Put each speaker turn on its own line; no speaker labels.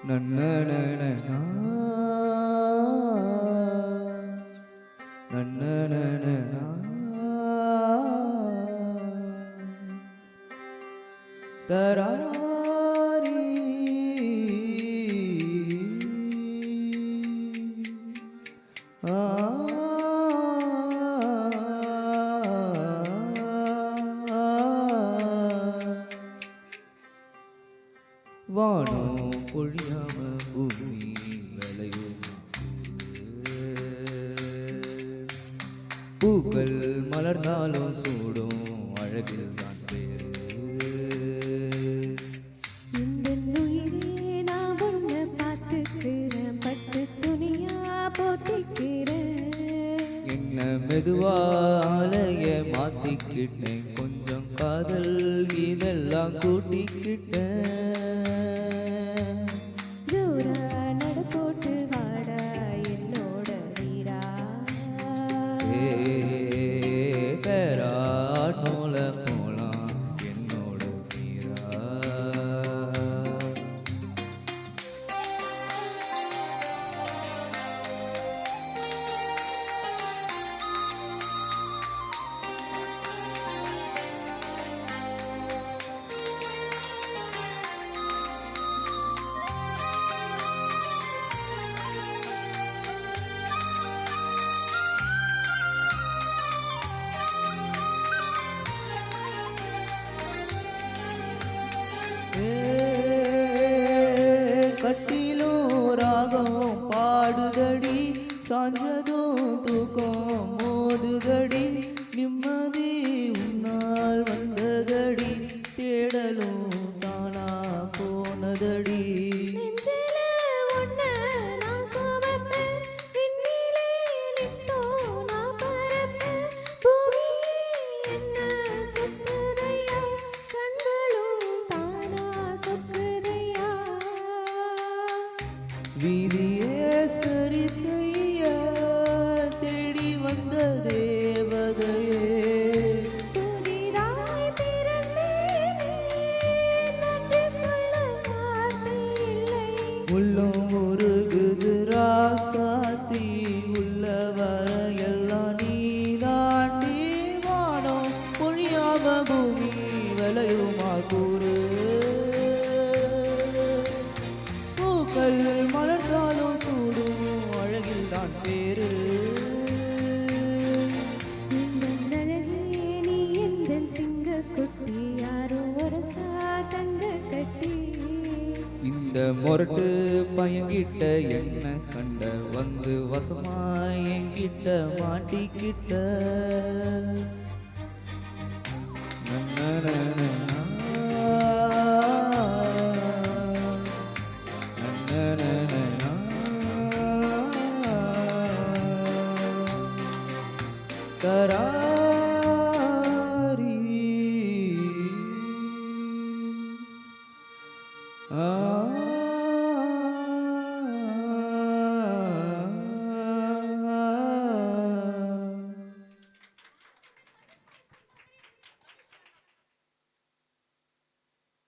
நன்னனனா நன்னனனா தராரி வானம் பொழியாம பூமி விளையும் பூக்கள் மலர்ந்தாலும் சூடும் அழகில் தான் பேரு
இந்த உயிரே நான் ஒன்ன பார்த்துக்கிறேன் பட்டு துணியா போத்திக்கிறேன்
என்ன மெதுவா ஆலைய மாத்திக்கிட்டேன் கொஞ்சம் காதல் இதெல்லாம் கூட்டிக்கிட்டேன் பேராட்டோல போலாம் என்னோட வீரா கட்டிலும் ராகம் பாடுதடி சாஞ்சதும் தூக்கம் மோதுதடி நிம்மதி உன்னால் வந்ததடி தேடலும் தானா போனதடி வீதியே சரி செய்ய தேடி வந்த தேவதையே
புதிதாய் பிறந்தேனே நன்றி சொல்ல வார்த்தை இல்லை
உள்ளம் உருகுது ராசாத்தி உள்ள வரையெல்லாம் நீ தாண்டி வானம் பொழியாம பூமி விளையுமா கூறு பூக்கள் மலர்ந்தாலும் சூடும் அழகில் தான் பேரு
நீ எந்த சிங்க குட்டி யாரோ ஒரு சாதங்க கட்டி
இந்த மொரட்டு பையன்கிட்ட என்ன கண்ட வந்து வசமா என்கிட்ட மாட்டிக்கிட்ட நன்னனனா நன்னனனா தரா